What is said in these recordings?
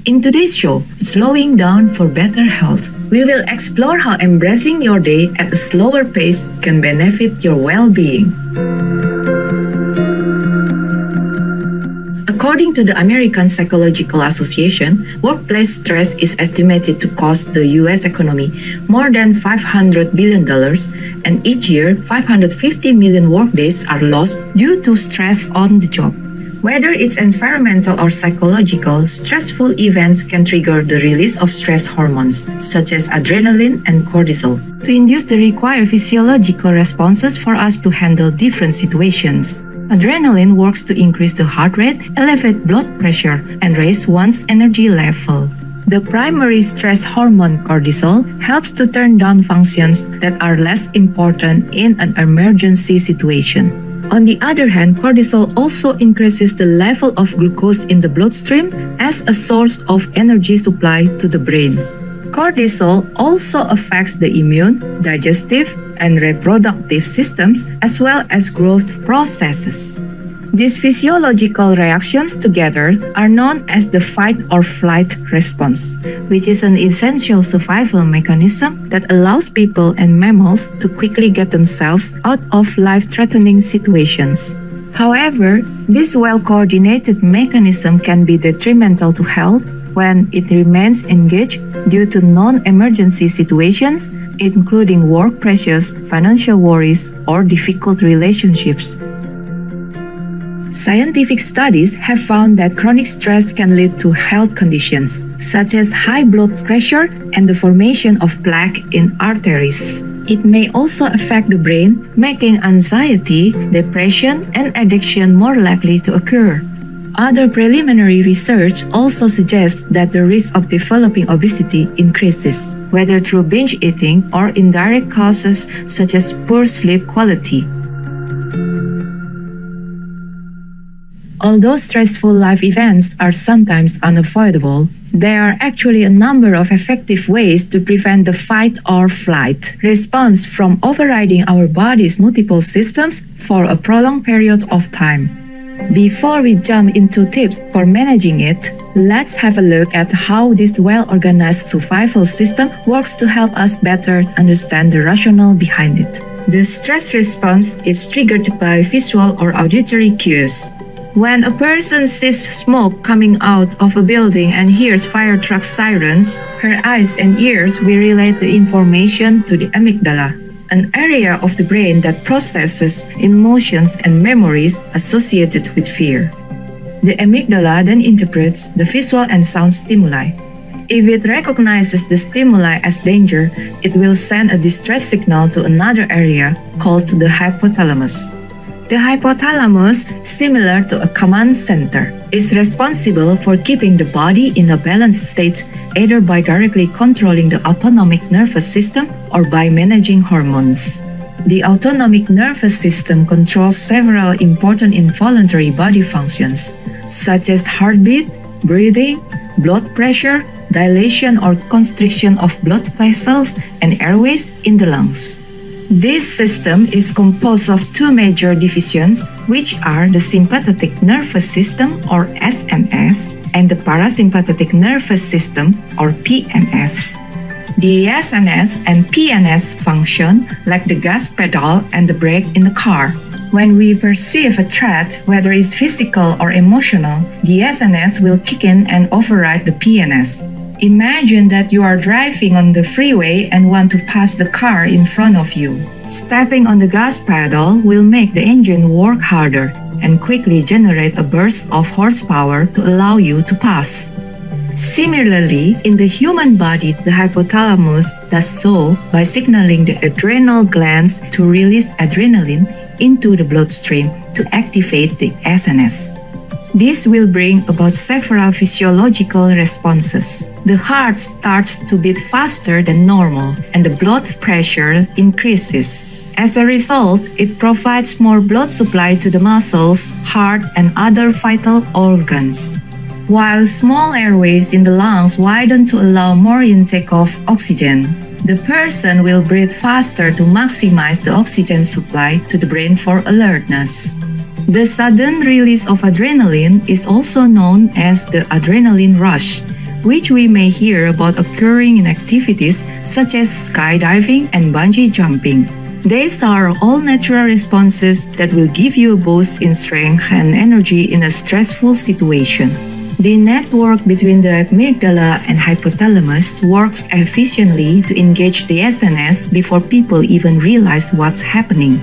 In today's show, Slowing Down for Better Health, we will explore how embracing your day at a slower pace can benefit your well-being. According to the American Psychological Association, workplace stress is estimated to cost the U.S. economy more than $500 billion, and each year, 550 million workdays are lost due to stress on the job. Whether it's environmental or psychological, stressful events can trigger the release of stress hormones, such as adrenaline and cortisol, to induce the required physiological responses for us to handle different situations. Adrenaline works to increase the heart rate, elevate blood pressure, and raise one's energy level. The primary stress hormone cortisol helps to turn down functions that are less important in an emergency situation. On the other hand, cortisol also increases the level of glucose in the bloodstream as a source of energy supply to the brain. Cortisol also affects the immune, digestive, and reproductive systems as well as growth processes. These physiological reactions together are known as the fight or flight response, which is an essential survival mechanism that allows people and mammals to quickly get themselves out of life-threatening situations. However, this well-coordinated mechanism can be detrimental to health when it remains engaged due to non-emergency situations, including work pressures, financial worries, or difficult relationships. Scientific studies have found that chronic stress can lead to health conditions, such as high blood pressure and the formation of plaque in arteries. It may also affect the brain, making anxiety, depression, and addiction more likely to occur. Other preliminary research also suggests that the risk of developing obesity increases, whether through binge eating or indirect causes such as poor sleep quality. Although stressful life events are sometimes unavoidable, there are actually a number of effective ways to prevent the fight or flight response from overriding our body's multiple systems for a prolonged period of time. Before we jump into tips for managing it, let's have a look at how this well-organized survival system works to help us better understand the rationale behind it. The stress response is triggered by visual or auditory cues. When a person sees smoke coming out of a building and hears fire truck sirens, her eyes and ears will relate the information to the amygdala, an area of the brain that processes emotions and memories associated with fear. The amygdala then interprets the visual and sound stimuli. If it recognizes the stimuli as danger, it will send a distress signal to another area called the hypothalamus. The hypothalamus, similar to a command center, is responsible for keeping the body in a balanced state either by directly controlling the autonomic nervous system or by managing hormones. The autonomic nervous system controls several important involuntary body functions, such as heartbeat, breathing, blood pressure, dilation or constriction of blood vessels, and airways in the lungs. This system is composed of two major divisions, which are the sympathetic nervous system or SNS and the parasympathetic nervous system or PNS. The SNS and PNS function like the gas pedal and the brake in the car. When we perceive a threat, whether it's physical or emotional, the SNS will kick in and override the PNS. Imagine that you are driving on the freeway and want to pass the car in front of you. Stepping on the gas pedal will make the engine work harder and quickly generate a burst of horsepower to allow you to pass. Similarly, in the human body, the hypothalamus does so by signaling the adrenal glands to release adrenaline into the bloodstream to activate the SNS. This will bring about several physiological responses. The heart starts to beat faster than normal, and the blood pressure increases. As a result, it provides more blood supply to the muscles, heart, and other vital organs. While small airways in the lungs widen to allow more intake of oxygen, the person will breathe faster to maximize the oxygen supply to the brain for alertness. The sudden release of adrenaline is also known as the adrenaline rush, which we may hear about occurring in activities such as skydiving and bungee jumping. These are all natural responses that will give you a boost in strength and energy in a stressful situation. The network between the amygdala and hypothalamus works efficiently to engage the SNS before people even realize what's happening.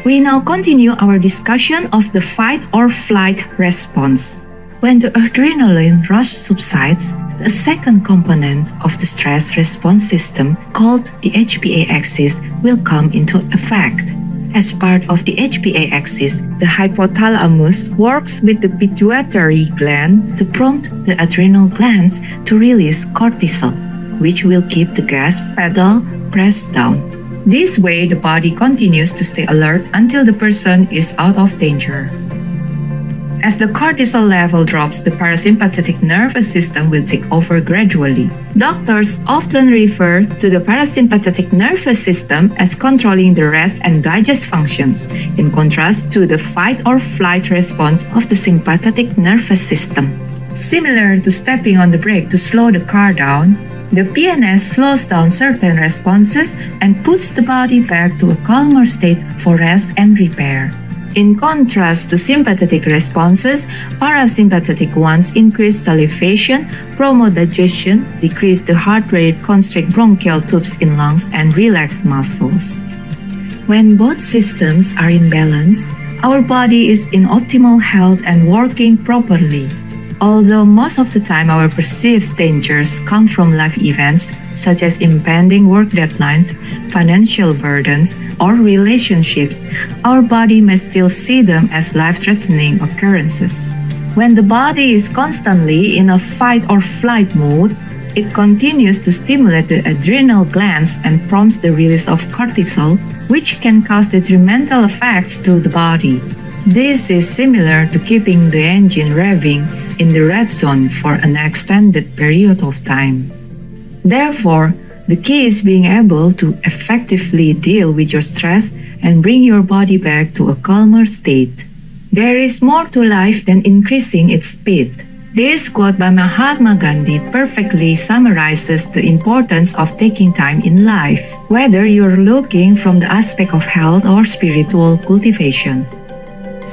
We now continue our discussion of the fight or flight response. When the adrenaline rush subsides, the second component of the stress response system, called the HPA axis, will come into effect. As part of the HPA axis, the hypothalamus works with the pituitary gland to prompt the adrenal glands to release cortisol, which will keep the gas pedal pressed down. This way, the body continues to stay alert until the person is out of danger. As the cortisol level drops, the parasympathetic nervous system will take over gradually. Doctors often refer to the parasympathetic nervous system as controlling the rest and digest functions, in contrast to the fight or flight response of the sympathetic nervous system. Similar to stepping on the brake to slow the car down, the PNS slows down certain responses and puts the body back to a calmer state for rest and repair. In contrast to sympathetic responses, parasympathetic ones increase salivation, promote digestion, decrease the heart rate, constrict bronchial tubes in lungs, and relax muscles. When both systems are in balance, our body is in optimal health and working properly. Although most of the time our perceived dangers come from life events such as impending work deadlines, financial burdens, or relationships, our body may still see them as life-threatening occurrences. When the body is constantly in a fight or flight mode, it continues to stimulate the adrenal glands and prompts the release of cortisol, which can cause detrimental effects to the body. This is similar to keeping the engine revving in the red zone for an extended period of time. Therefore, the key is being able to effectively deal with your stress and bring your body back to a calmer state. There is more to life than increasing its speed. This quote by Mahatma Gandhi perfectly summarizes the importance of taking time in life, whether you're looking from the aspect of health or spiritual cultivation.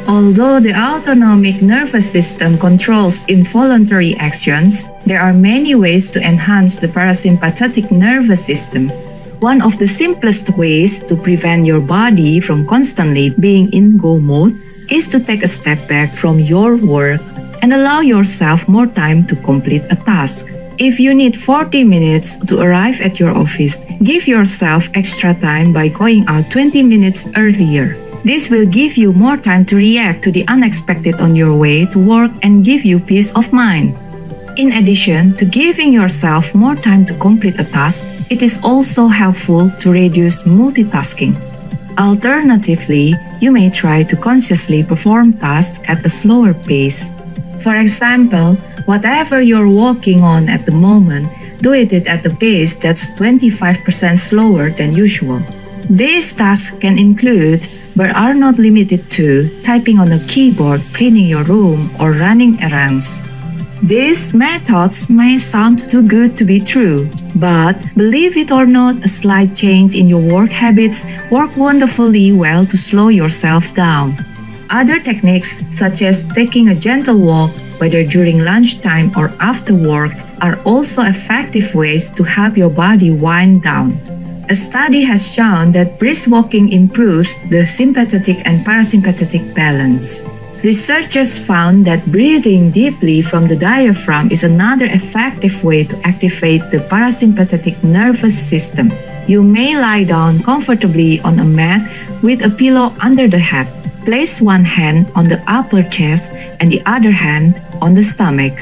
Although the autonomic nervous system controls involuntary actions, there are many ways to enhance the parasympathetic nervous system. One of the simplest ways to prevent your body from constantly being in go mode is to take a step back from your work and allow yourself more time to complete a task. If you need 40 minutes to arrive at your office, give yourself extra time by going out 20 minutes earlier. This will give you more time to react to the unexpected on your way to work and give you peace of mind. In addition to giving yourself more time to complete a task, it is also helpful to reduce multitasking. Alternatively, you may try to consciously perform tasks at a slower pace. For example, whatever you're working on at the moment, do it at a pace that's 25% slower than usual. These tasks can include, but are not limited to, typing on a keyboard, cleaning your room, or running errands. These methods may sound too good to be true, but believe it or not, a slight change in your work habits work wonderfully well to slow yourself down. Other techniques, such as taking a gentle walk, whether during lunchtime or after work, are also effective ways to help your body wind down. A study has shown that brisk walking improves the sympathetic and parasympathetic balance. Researchers found that breathing deeply from the diaphragm is another effective way to activate the parasympathetic nervous system. You may lie down comfortably on a mat with a pillow under the head. Place one hand on the upper chest and the other hand on the stomach.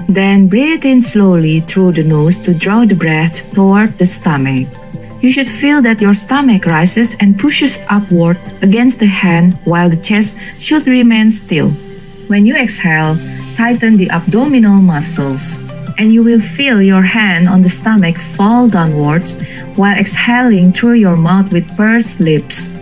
Then breathe in slowly through the nose to draw the breath toward the stomach. You should feel that your stomach rises and pushes upward against the hand while the chest should remain still. When you exhale, tighten the abdominal muscles, and you will feel your hand on the stomach fall downwards while exhaling through your mouth with pursed lips.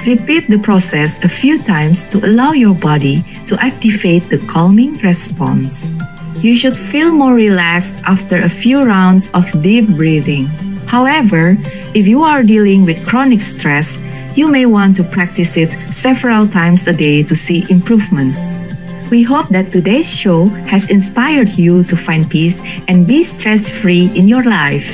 Repeat the process a few times to allow your body to activate the calming response. You should feel more relaxed after a few rounds of deep breathing. However, if you are dealing with chronic stress, you may want to practice it several times a day to see improvements. We hope that today's show has inspired you to find peace and be stress-free in your life.